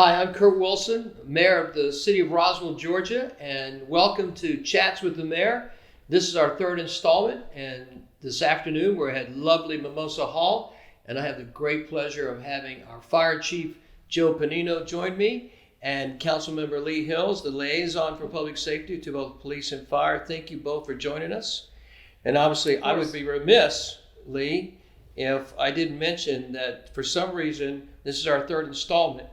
Hi, I'm Kurt Wilson, Mayor of the City of Roswell, Georgia, and welcome to Chats with the Mayor. This is our third installment, and this afternoon we're at lovely Mimosa Hall, and I have the great pleasure of having our Fire Chief Joe Pennino join me, and Councilmember Lee Hills, the liaison for public safety to both police and fire. Thank you both for joining us. And obviously, I would be remiss, Lee, if I didn't mention that for some reason, this is our third installment.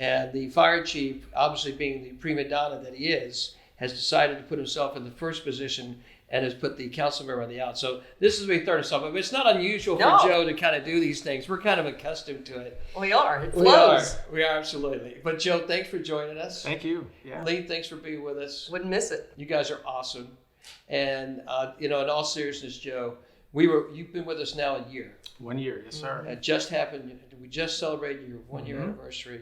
And the fire chief, obviously being the prima donna that he is, has decided to put himself in the first position and has put the council member on the out. So this is the third installment. But it's not unusual for Joe to kind of do these things. We're kind of accustomed to it. We are. It flows. We are absolutely. But Joe, thanks for joining us. Thank you. Yeah. Lee, thanks for being with us. Wouldn't miss it. You guys are awesome. And in all seriousness, Joe, you've been with us now a year. 1 year, yes, sir. It just happened. We just celebrated your 1 year anniversary.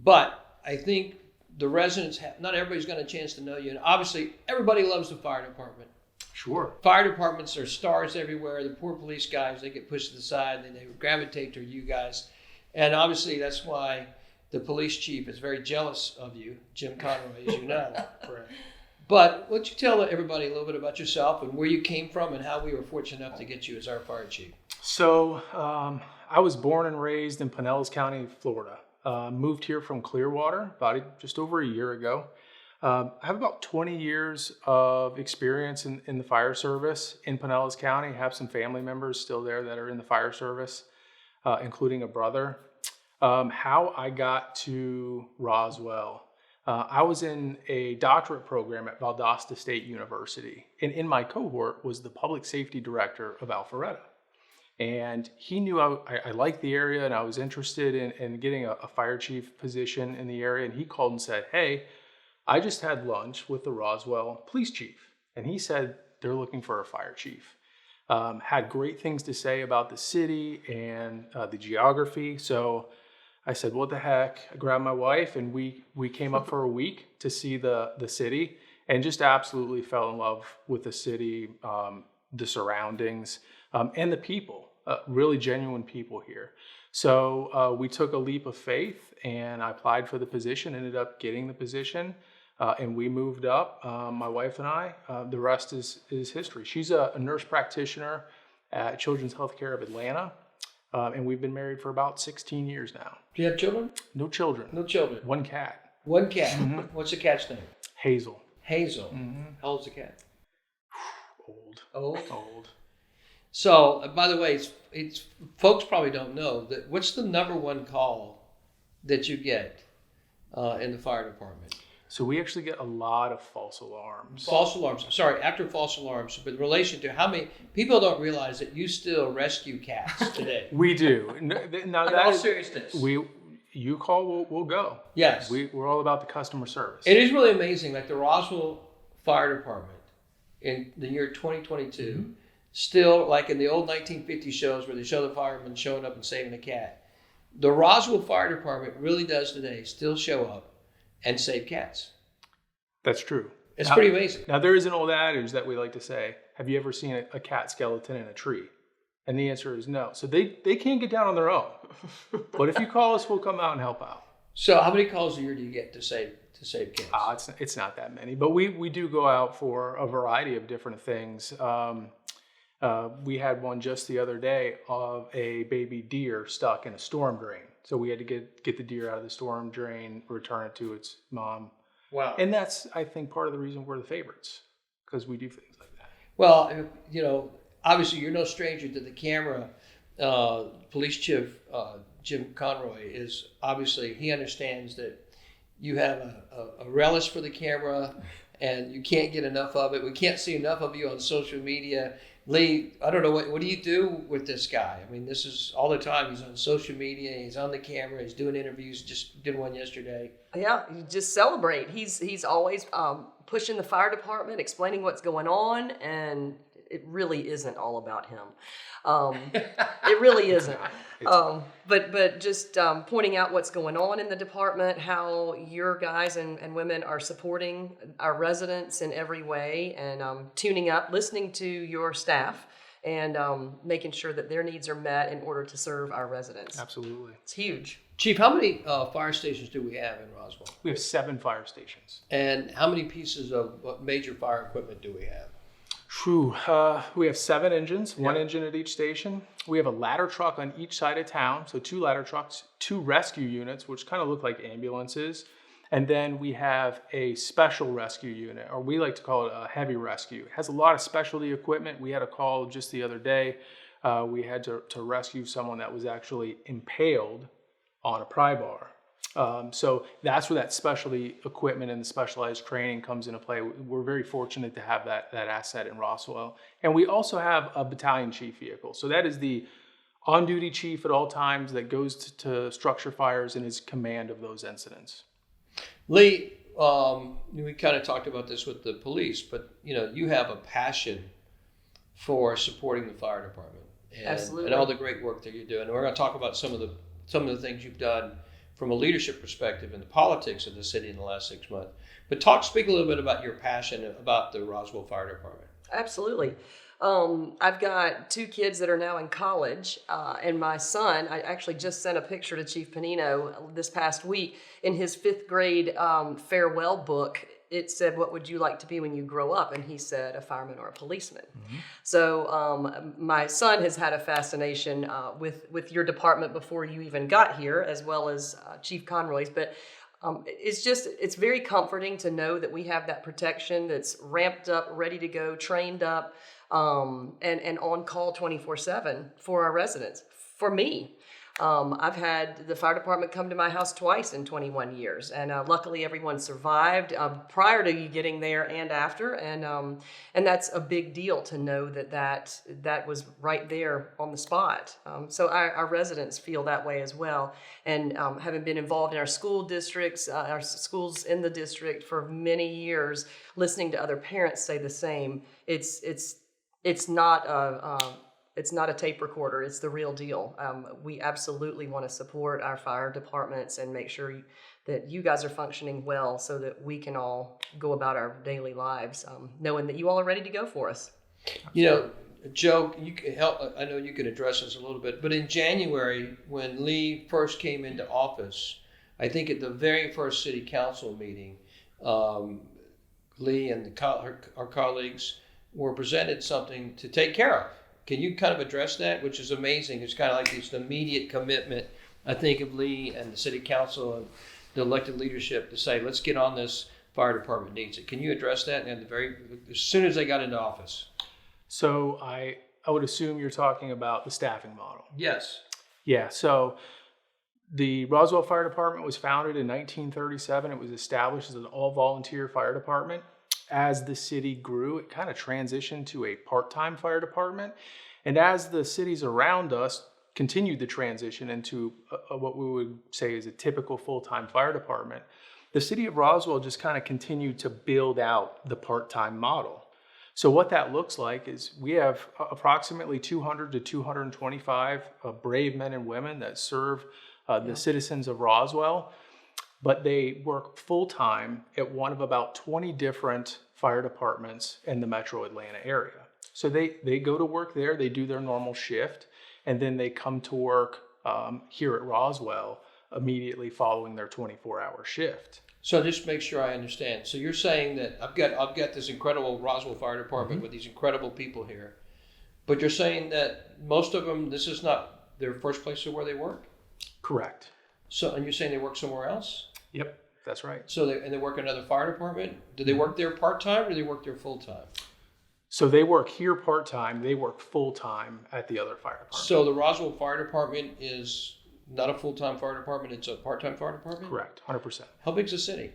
But I think the residents not everybody's got a chance to know you. And obviously, everybody loves the fire department. Sure. Fire departments are stars everywhere. The poor police guys, they get pushed to the side and they gravitate to you guys. And obviously, that's why the police chief is very jealous of you, Jim Conroy, as you know. Correct. But why don't you tell everybody a little bit about yourself and where you came from and how we were fortunate enough to get you as our fire chief? So I was born and raised in Pinellas County, Florida. Moved here from Clearwater just over a year ago. I have about 20 years of experience in the fire service in Pinellas County. I have some family members still there that are in the fire service, including a brother. How I got to Roswell, I was in a doctorate program at Valdosta State University, and in my cohort was the public safety director of Alpharetta. And he knew I liked the area and I was interested in getting a fire chief position in the area. And he called and said, hey, I just had lunch with the Roswell police chief. And he said, they're looking for a fire chief. Had great things to say about the city and the geography. So I said, what the heck? I grabbed my wife and we came up for a week to see the city and just absolutely fell in love with the city, the surroundings, and the people, really genuine people here. So we took a leap of faith and I applied for the position, ended up getting the position, and we moved up, my wife and I. The rest is history. She's a nurse practitioner at Children's Healthcare of Atlanta, and we've been married for about 16 years now. Do you have children? No children. No children. One cat. One cat. What's the cat's name? Hazel. Hazel. How old's the cat? Old. So, by the way, it's folks probably don't know that. What's the number one call that you get in the fire department? So we actually get a lot of false alarms. False alarms. Sorry, after false alarms, but in relation to how many people don't realize that you still rescue cats today. We do. Now, in all seriousness, you call, we'll go. Yes, we're all about the customer service. It is really amazing. Like the Roswell Fire Department in the year 2022. Still, like in the old 1950 shows where they show the firemen showing up and saving a cat, the Roswell Fire Department really does today still show up and save cats. That's true. It's pretty amazing. Now, there is an old adage that we like to say, have you ever seen a cat skeleton in a tree? And the answer is no. So they can't get down on their own. But if you call us, we'll come out and help out. So how many calls a year do you get to save cats? It's not that many. But we do go out for a variety of different things. We had one just the other day of a baby deer stuck in a storm drain. So we had to get the deer out of the storm drain, return it to its mom. Wow. And that's, I think, part of the reason we're the favorites, because we do things like that. Well, obviously you're no stranger to the camera. Police Chief Jim Conroy is obviously, he understands that you have a relish for the camera and you can't get enough of it. We can't see enough of you on social media. Lee, I don't know, what do you do with this guy? I mean, this is all the time. He's on social media, he's on the camera, he's doing interviews, just did one yesterday. Yeah, you just celebrate. He's always pushing the fire department, explaining what's going on, and it really isn't all about him. It really isn't. But just pointing out what's going on in the department, how your guys and women are supporting our residents in every way, and tuning up, listening to your staff and making sure that their needs are met in order to serve our residents. Absolutely. It's huge. Chief, how many fire stations do we have in Roswell? We have 7 fire stations. And how many pieces of major fire equipment do we have? Whew, we have 7 engines, 1 engine at each station. We have a ladder truck on each side of town, so 2 ladder trucks, 2 rescue units, which kind of look like ambulances. And then we have a special rescue unit, or we like to call it a heavy rescue. It has a lot of specialty equipment. We had a call just the other day. We had to rescue someone that was actually impaled on a pry bar. So that's where that specialty equipment and the specialized training comes into play. We're very fortunate to have that asset in Roswell. And we also have a battalion chief vehicle. So that is the on-duty chief at all times that goes to structure fires and is command of those incidents. Lee, we kind of talked about this with the police, but you have a passion for supporting the fire department and all the great work that you're doing. And we're going to talk about some of the things you've done from a leadership perspective in the politics of the city in the last 6 months. But speak a little bit about your passion about the Roswell Fire Department. Absolutely. I've got 2 kids that are now in college, and my son, I actually just sent a picture to Chief Pennino this past week. In his 5th grade farewell book, it said, "What would you like to be when you grow up?" And he said, "A fireman or a policeman." Mm-hmm. So my son has had a fascination with your department before you even got here, as well as Chief Conroy's. But it's very comforting to know that we have that protection that's ramped up, ready to go, trained up, and on call 24/7 for our residents. For me, I've had the fire department come to my house twice in 21 years, and luckily everyone survived prior to you getting there and after, and that's a big deal to know that was right there on the spot. So our residents feel that way as well, and having been involved in our school districts, our schools in the district for many years, listening to other parents say the same, it's not a tape recorder. It's the real deal. We absolutely want to support our fire departments and make sure that you guys are functioning well so that we can all go about our daily lives, knowing that you all are ready to go for us. Joe, you can help. I know you can address this a little bit, but in January, when Lee first came into office, I think at the very first city council meeting, Lee and our colleagues were presented something to take care of. Can you kind of address that, which is amazing? It's kind of like this immediate commitment, I think, of Lee and the city council and the elected leadership to say, let's get on this. Fire department needs it. Can you address that as soon as they got into office? So I would assume you're talking about the staffing model. Yes. Yeah. So the Roswell Fire Department was founded in 1937. It was established as an all-volunteer fire department. As the city grew, it kind of transitioned to a part-time fire department. And as the cities around us continued the transition into what we would say is a typical full-time fire department, the city of Roswell just kind of continued to build out the part-time model. So what that looks like is we have approximately 200 to 225 brave men and women that serve the citizens of Roswell. But they work full-time at one of about 20 different fire departments in the metro Atlanta area. So they go to work there, they do their normal shift, and then they come to work here at Roswell immediately following their 24-hour shift. So just make sure I understand. So you're saying that I've got this incredible Roswell Fire Department with these incredible people here, but you're saying that most of them, this is not their first place of where they work? Correct. So, and you're saying they work somewhere else? Yep, that's right. So they work in another fire department? Do they work there part-time or do they work there full-time? So they work here part-time, they work full-time at the other fire department. So the Roswell Fire Department is not a full-time fire department, it's a part-time fire department? Correct, 100%. How big's the city?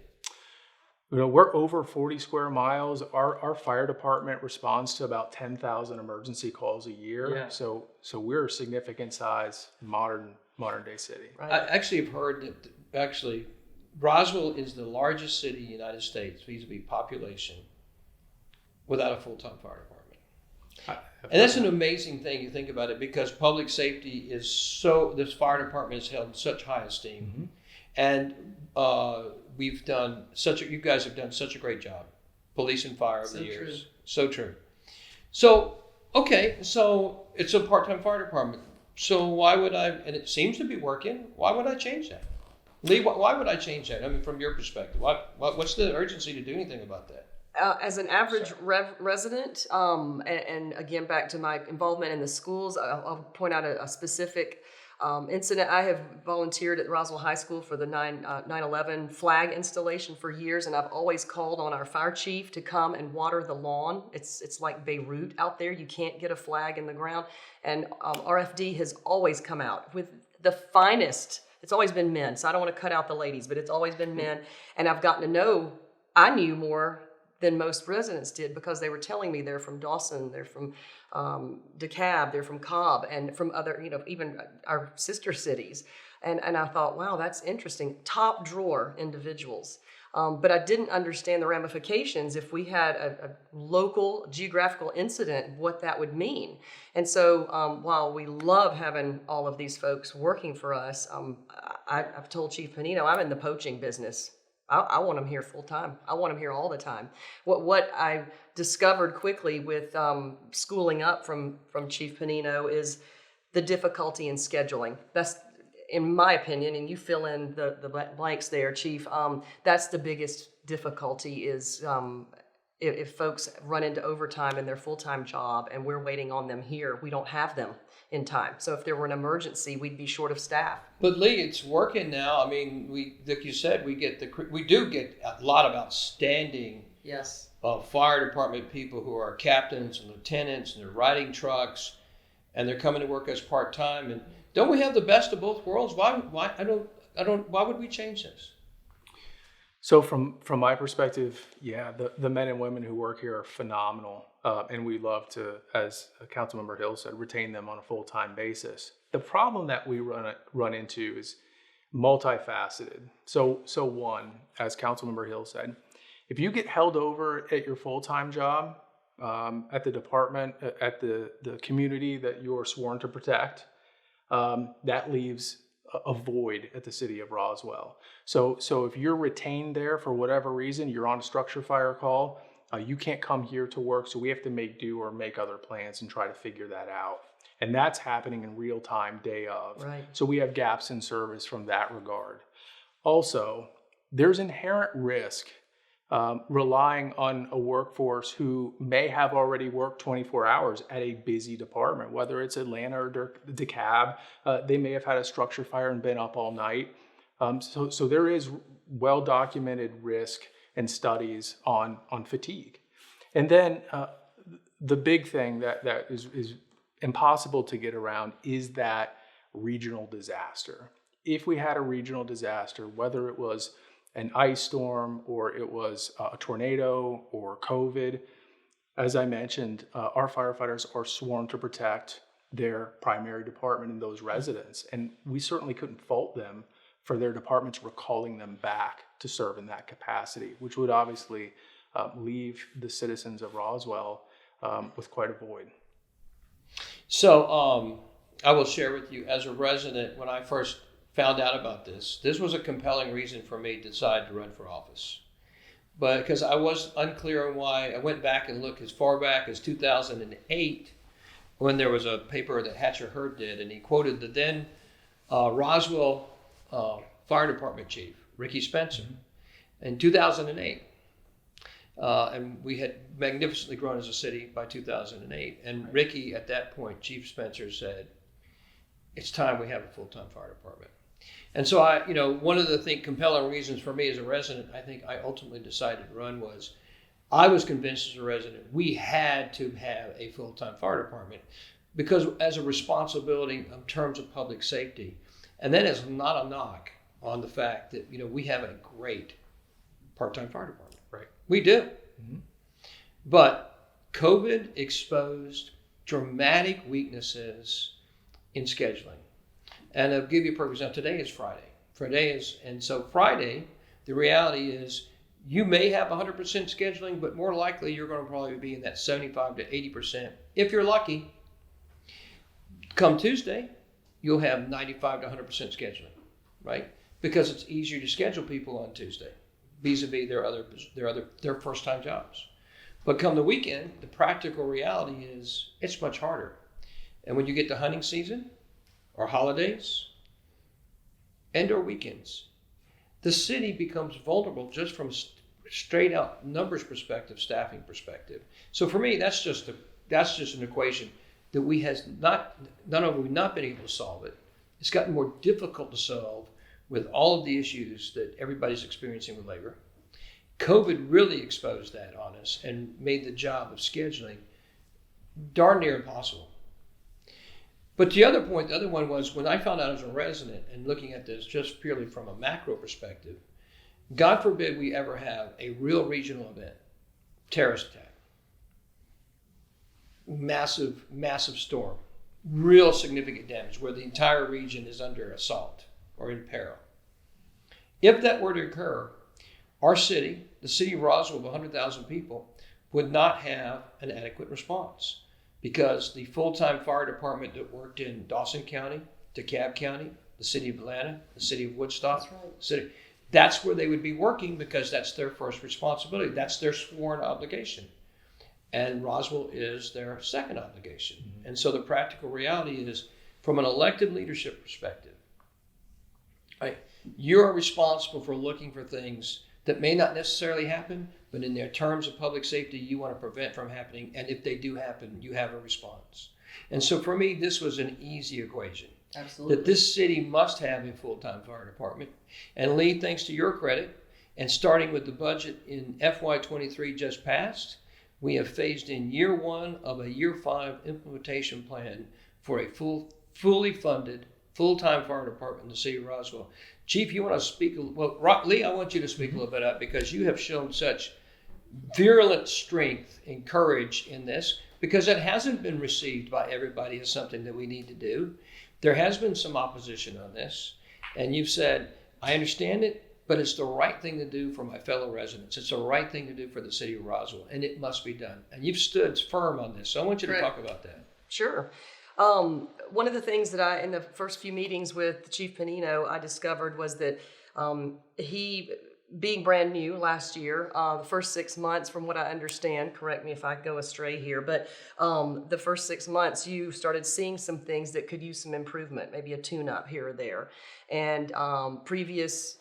We're over 40 square miles. Our fire department responds to about 10,000 emergency calls a year. Yeah. So we're a significant size modern day city. Right. I actually have heard that Roswell is the largest city in the United States vis-a-vis population without a full-time fire department. And that's an amazing thing, you think about it, because public safety this fire department is held in such high esteem. Mm-hmm. And you guys have done such a great job, police and fire over the years. True. So true. So, Okay, so it's a part-time fire department. So why would I, and it seems to be working, why would I change that? Lee, why would I change that? I mean, from your perspective, what's the urgency to do anything about that? As an average resident, and again, back to my involvement in the schools, I'll point out a specific incident. I have volunteered at Roswell High School for the 9/11 flag installation for years, and I've always called on our fire chief to come and water the lawn. It's like Beirut out there. You can't get a flag in the ground. And RFD has always come out with the finest. It's always been men, so I don't want to cut out the ladies, but it's always been men. And I've gotten to know, I knew more than most residents did because they were telling me they're from Dawson, they're from DeKalb, they're from Cobb, and from other, even our sister cities. And I thought, wow, that's interesting. Top drawer individuals. But I didn't understand the ramifications if we had a local geographical incident, what that would mean. And so while we love having all of these folks working for us, I've told Chief Pennino, I'm in the poaching business. I want them here full time. I want them here all the time. What I discovered quickly with schooling up from Chief Pennino is the difficulty in scheduling. That's, in my opinion, and you fill in the blanks there, Chief, that's the biggest difficulty is if folks run into overtime in their full-time job and we're waiting on them here, we don't have them in time. So if there were an emergency, we'd be short of staff. But Lee, it's working now. I mean, like you said, we do get a lot of outstanding Yes. Fire department people who are captains and lieutenants, and they're riding trucks, and they're coming to work as part-time. And don't we have the best of both worlds? Why would we change this? So from my perspective, yeah, the men and women who work here are phenomenal, and we love to, as Councilmember Hill said, retain them on a full-time basis. The problem that we run into is multifaceted. So one, as Councilmember Hill said, if you get held over at your full-time job, at the department, at the community that you're sworn to protect, that leaves a void at the city of Roswell. So if you're retained there for whatever reason, you're on a structure fire call, you can't come here to work, so we have to make do or make other plans and try to figure that out. And that's happening in real time, day of. Right. So we have gaps in service from that regard. Also, there's inherent risk relying on a workforce who may have already worked 24 hours at a busy department, whether it's Atlanta or DeKalb. They may have had a structure fire and been up all night. So there is well-documented risk and studies on fatigue. And then the big thing that is impossible to get around is that regional disaster. If we had a regional disaster, whether it was an ice storm or it was a tornado or COVID, as I mentioned, our firefighters are sworn to protect their primary department and those residents. And we certainly couldn't fault them for their departments recalling them back to serve in that capacity, which would obviously leave the citizens of Roswell with quite a void. So I will share with you, as a resident, when I first found out about this was a compelling reason for me to decide to run for office. But because I was unclear on why, I went back and looked as far back as 2008, when there was a paper that Hatcher Hurd did, and he quoted the then Roswell Fire Department Chief, Ricky Spencer, in 2008. And we had magnificently grown as a city by 2008. And Ricky, at that point, Chief Spencer, said, it's time we have a full-time fire department. And so one of the compelling reasons for me as a resident, I think I ultimately decided to run was, I was convinced as a resident we had to have a full-time fire department because as a responsibility in terms of public safety. And that is not a knock on the fact that, we have a great part-time fire department. Right. We do. Mm-hmm. But COVID exposed dramatic weaknesses in scheduling. And I'll give you a perfect example. Today is Friday. So Friday, the reality is you may have 100% scheduling, but more likely you're going to probably be in that 75 to 80%. If you're lucky, come Tuesday, you'll have 95 to 100% scheduling, right? Because it's easier to schedule people on Tuesday, vis-a-vis their first-time jobs. But come the weekend, the practical reality is it's much harder. And when you get to hunting season or holidays and or weekends, the city becomes vulnerable just from straight out numbers perspective, staffing perspective. So for me, that's just an equation that we has not only we've not been able to solve it, it's gotten more difficult to solve with all of the issues that everybody's experiencing with labor. COVID really exposed that on us and made the job of scheduling darn near impossible. But the other one was when I found out as a resident and looking at this just purely from a macro perspective, God forbid we ever have a real regional event, terrorist attack, massive storm, real significant damage where the entire region is under assault or in peril. If that were to occur, our city, the city of Roswell of 100,000 people, would not have an adequate response because the full-time fire department that worked in Dawson County, DeKalb County, the city of Atlanta, the city of Woodstock, that's where they would be working because that's their first responsibility. That's their sworn obligation. And Roswell is their second obligation. Mm-hmm. And so the practical reality is, from an elected leadership perspective, right, you are responsible for looking for things that may not necessarily happen, but in their terms of public safety, you want to prevent from happening. And if they do happen, you have a response. And so for me, this was an easy equation. Absolutely. That this city must have a full-time fire department. And Lee, thanks to your credit, and starting with the budget in FY23 just passed, we have phased in year 1 of a year 5 implementation plan for a fully funded, full-time fire department in the city of Roswell. Chief, you want to speak? Well, Lee, I want you to speak a little bit up because you have shown such virulent strength and courage in this because it hasn't been received by everybody as something that we need to do. There has been some opposition on this, and you've said, I understand it, but it's the right thing to do for my fellow residents. It's the right thing to do for the city of Roswell, and it must be done. And you've stood firm on this, so I want you to talk about that. Sure. One of the things that in the first few meetings with Chief Pennino, I discovered was that he, being brand new last year, the first 6 months, from what I understand, correct me if I go astray here, but the first 6 months, you started seeing some things that could use some improvement, maybe a tune-up here or there. And previous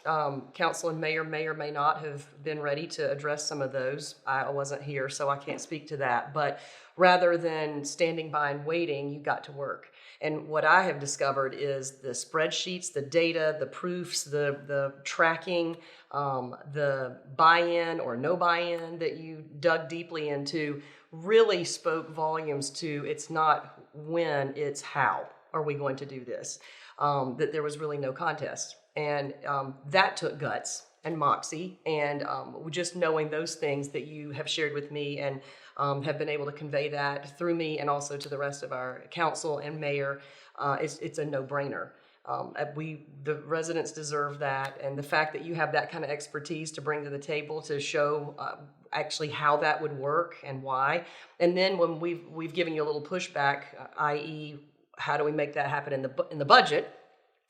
council and mayor may or may not have been ready to address some of those. I wasn't here, so I can't speak to that. But rather than standing by and waiting, you got to work. And what I have discovered is the spreadsheets, the data, the proofs, the tracking, the buy-in or no buy-in that you dug deeply into really spoke volumes to it's not when, it's how are we going to do this. That there was really no contest. And that took guts and moxie. And just knowing those things that you have shared with me and have been able to convey that through me and also to the rest of our council and mayor, it's a no-brainer. The residents deserve that, and the fact that you have that kind of expertise to bring to the table to show actually how that would work and why. And then when we've given you a little pushback, i.e., how do we make that happen in the budget?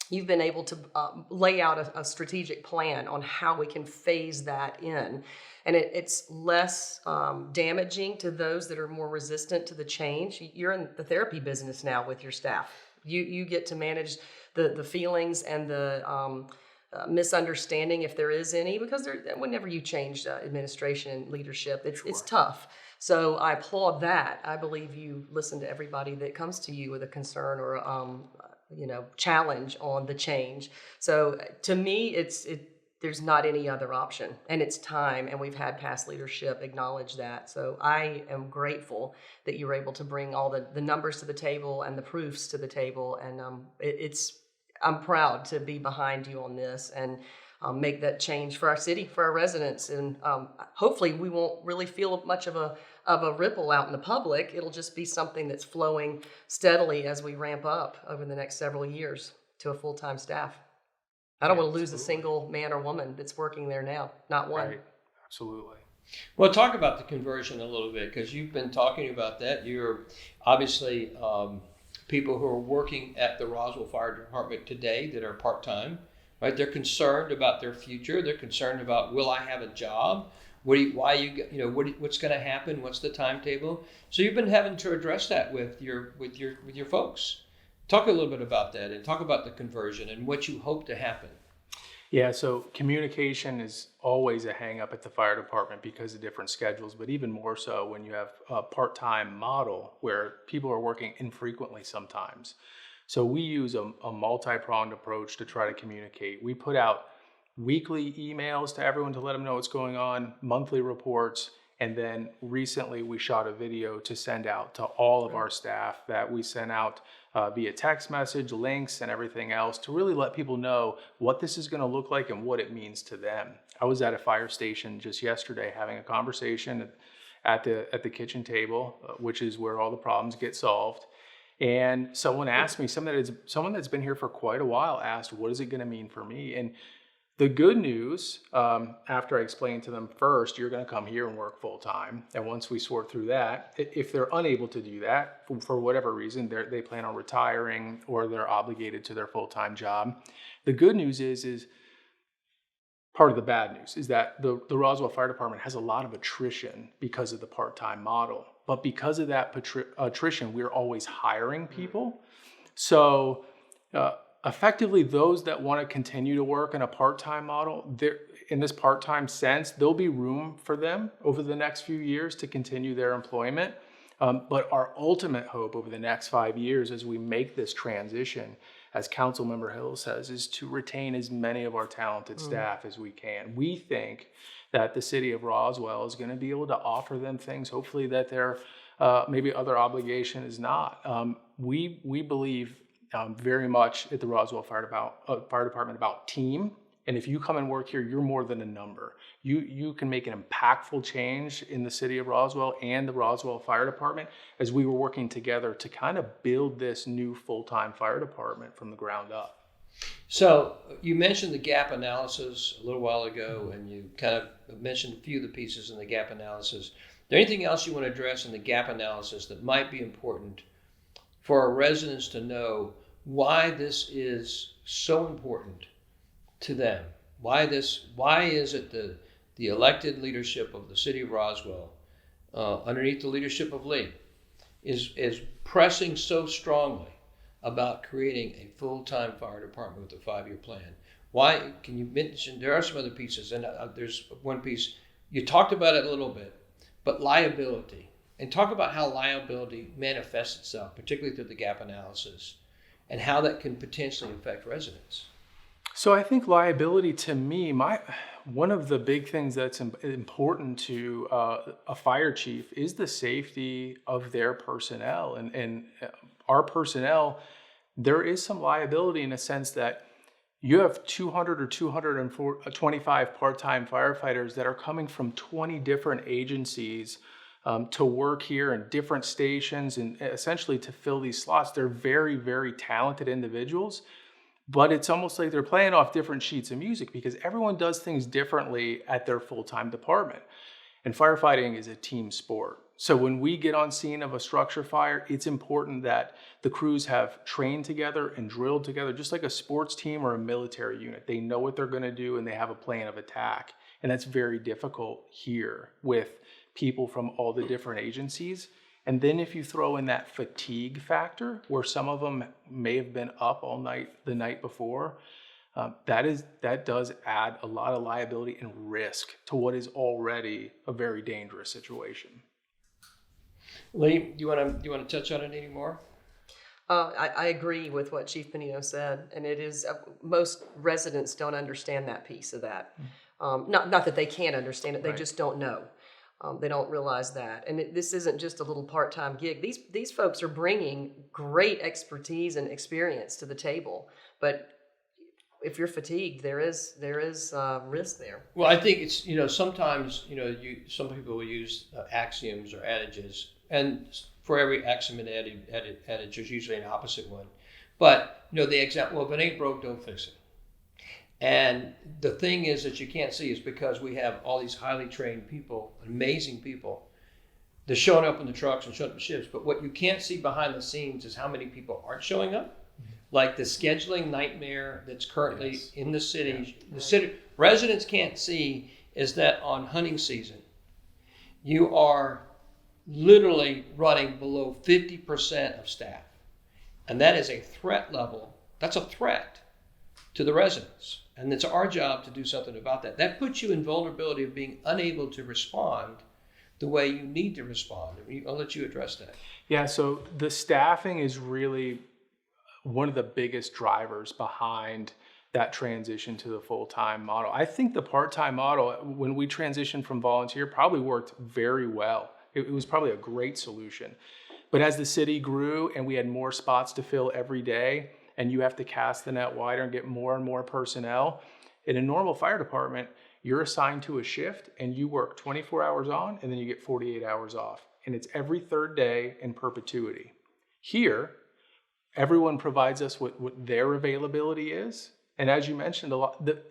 You've been able to lay out a strategic plan on how we can phase that in. And it's less damaging to those that are more resistant to the change. You're in the therapy business now with your staff. You get to manage the feelings and the misunderstanding, if there is any, because whenever you change administration and leadership, it's tough. So I applaud that. I believe you listen to everybody that comes to you with a concern or challenge on the change. So to me, there's not any other option, and it's time. And we've had past leadership acknowledge that. So I am grateful that you were able to bring all the numbers to the table and the proofs to the table. And I'm proud to be behind you on this and make that change for our city, for our residents. And hopefully we won't really feel much of a ripple out in the public. It'll just be something that's flowing steadily as we ramp up over the next several years to a full-time staff. I don't want to lose a single man or woman that's working there now, not one. Right, absolutely. Well, talk about the conversion a little bit, because you've been talking about that. You're obviously people who are working at the Roswell Fire Department today that are part-time, right? They're concerned about their future. They're concerned about, will I have a job? What's going to happen? What's the timetable? So you've been having to address that with your folks. Talk a little bit about that and talk about the conversion and what you hope to happen. Yeah, so communication is always a hang up at the fire department because of different schedules, but even more so when you have a part-time model where people are working infrequently sometimes. So we use a multi-pronged approach to try to communicate. We put out weekly emails to everyone to let them know what's going on, monthly reports, and then recently we shot a video to send out to all of our staff that we sent out via text message, links, and everything else to really let people know what this is going to look like and what it means to them. I was at a fire station just yesterday having a conversation at the kitchen table, which is where all the problems get solved. And someone asked me, someone that's been here for quite a while asked, what is it going to mean for me? And the good news, after I explained to them, first, you're going to come here and work full time. And once we sort through that, if they're unable to do that for whatever reason, they plan on retiring or they're obligated to their full-time job. The good news is part of the bad news is that the Roswell Fire Department has a lot of attrition because of the part-time model. But because of that attrition, we're always hiring people. So effectively, those that want to continue to work in a part-time model, in this part-time sense, there'll be room for them over the next few years to continue their employment. But our ultimate hope over the next 5 years as we make this transition, as Councilmember Hill says, is to retain as many of our talented staff as we can. We think that the city of Roswell is going to be able to offer them things, hopefully that their maybe other obligation is not. We believe very much at the Roswell Fire Department about team. And if you come and work here, you're more than a number. You can make an impactful change in the city of Roswell and the Roswell Fire Department as we were working together to kind of build this new full-time fire department from the ground up. So you mentioned the gap analysis a little while ago, and you kind of mentioned a few of the pieces in the gap analysis. Is there anything else you want to address in the gap analysis that might be important for our residents to know why this is so important to them? Why is it the elected leadership of the city of Roswell, underneath the leadership of Lee, is pressing so strongly about creating a full-time fire department with a 5-year plan? Why, can you mention, there are some other pieces, and there's one piece, you talked about it a little bit, but liability. And talk about how liability manifests itself, particularly through the gap analysis, and how that can potentially affect residents. So I think liability, to me, one of the big things that's important to a fire chief is the safety of their personnel. And our personnel, there is some liability in a sense that you have 200 or 225 part-time firefighters that are coming from 20 different agencies to work here in different stations and essentially to fill these slots. They're very, very talented individuals, but it's almost like they're playing off different sheets of music because everyone does things differently at their full-time department. And firefighting is a team sport. So when we get on scene of a structure fire, it's important that the crews have trained together and drilled together, just like a sports team or a military unit. They know what they're going to do and they have a plan of attack. And that's very difficult here with people from all the different agencies. And then if you throw in that fatigue factor, where some of them may have been up all night the night before, that does add a lot of liability and risk to what is already a very dangerous situation. Lee, do you want to touch on it anymore? I agree with what Chief Pennino said, and it is most residents don't understand that piece of that. Not that they can't understand it, they just don't know. They don't realize that. And this isn't just a little part-time gig. These folks are bringing great expertise and experience to the table. But if you're fatigued, there is risk there. Well, I think it's, sometimes, some people will use axioms or adages. And for every axiom and adage, there's usually an opposite one. But, the example, well, if it ain't broke, don't fix it. And the thing is that you can't see is because we have all these highly trained people, amazing people, they're showing up in the trucks and showing up in shifts. But what you can't see behind the scenes is how many people aren't showing up. Like the scheduling nightmare that's currently in the city. The city residents can't see is that on hunting season, you are literally running below 50% of staff. And that is a threat level. That's a threat to the residents. And it's our job to do something about that. That puts you in vulnerability of being unable to respond the way you need to respond. I'll let you address that. Yeah, so the staffing is really one of the biggest drivers behind that transition to the full-time model. I think the part-time model, when we transitioned from volunteer, probably worked very well. It was probably a great solution. But as the city grew and we had more spots to fill every day, and you have to cast the net wider and get more and more personnel, in a normal fire department, you're assigned to a shift and you work 24 hours on and then you get 48 hours off. And it's every third day in perpetuity. Here, everyone provides us what their availability is. And as you mentioned,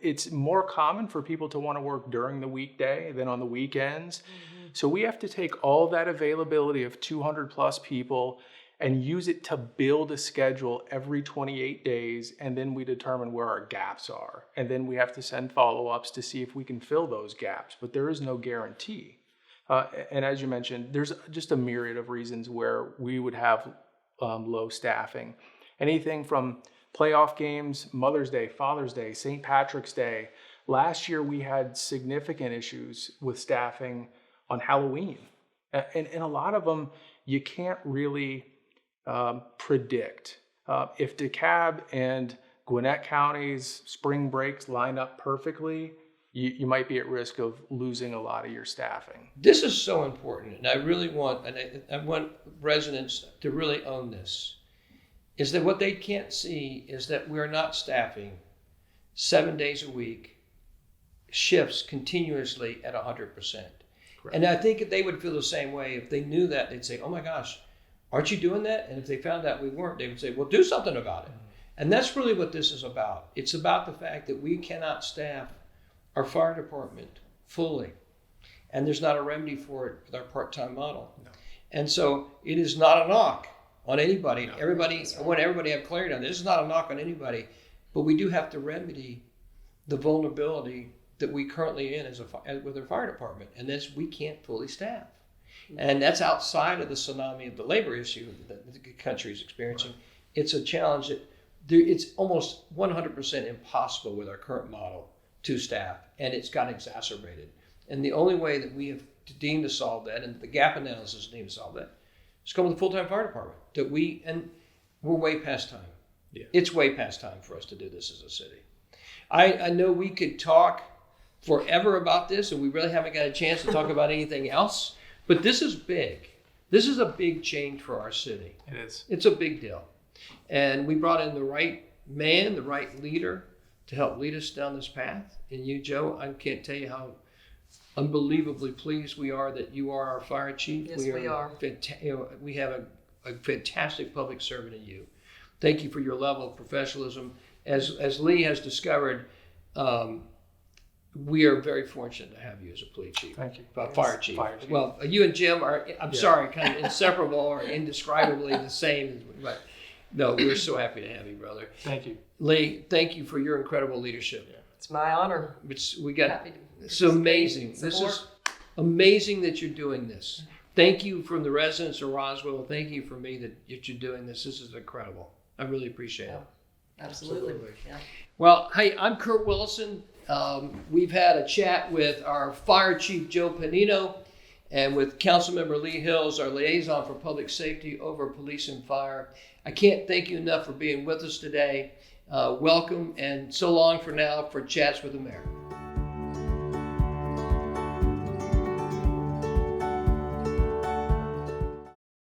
it's more common for people to want to work during the weekday than on the weekends. Mm-hmm. So we have to take all that availability of 200 plus people and use it to build a schedule every 28 days. And then we determine where our gaps are. And then we have to send follow-ups to see if we can fill those gaps. But there is no guarantee. And as you mentioned, there's just a myriad of reasons where we would have low staffing. Anything from playoff games, Mother's Day, Father's Day, St. Patrick's Day. Last year, we had significant issues with staffing on Halloween. And a lot of them, you can't really predict. If DeKalb and Gwinnett counties' spring breaks line up perfectly, you might be at risk of losing a lot of your staffing. This is so important, and I really want, I want residents to really own this, is that what they can't see is that we're not staffing 7 days a week, shifts continuously at 100%. Correct. And I think if they would feel the same way, if they knew that, they'd say, oh my gosh, aren't you doing that? And if they found out we weren't, they would say, well, do something about it. Mm-hmm. And that's really what this is about. It's about the fact that we cannot staff our fire department fully. And there's not a remedy for it with our part-time model. No. And so it is not a knock on anybody. No, I want everybody to have clarity on this. This is not a knock on anybody, but we do have to remedy the vulnerability that we currently in with our fire department. And that's, we can't fully staff. Mm-hmm. And that's outside of the tsunami of the labor issue that the country is experiencing. Right. It's a challenge that it's almost 100% impossible with our current model to staff, and it's got exacerbated. And the only way that we have deemed to solve that, and the gap analysis deemed to solve that, is come with a full-time fire department. And we're way past time. Yeah. It's way past time for us to do this as a city. I know we could talk forever about this, and we really haven't got a chance to talk about anything else, but this is big. This is a big change for our city. It is. It's a big deal. And we brought in the right man, the right leader, to help lead us down this path. And you, Joe, I can't tell you how unbelievably pleased we are that you are our fire chief. Yes, we are. We have a fantastic public servant in you. Thank you for your level of professionalism. As Lee has discovered, we are very fortunate to have you as a police chief. Thank you. Fire chief. Well, you and Jim are, sorry, kind of inseparable or indescribably the same, but no, we're so happy to have you, brother. Thank you. Lee, thank you for your incredible leadership. Yeah. It's my honor. It's amazing. This is amazing that you're doing this. Thank you from the residents of Roswell. Thank you from me that you're doing this. This is incredible. I really appreciate it. Absolutely. Yeah. Well, hey, I'm Kurt Wilson. We've had a chat with our Fire Chief Joe Pennino and with Councilmember Lee Hills, our liaison for public safety over police and fire. I can't thank you enough for being with us today. Welcome, and so long for now for Chats with the Mayor.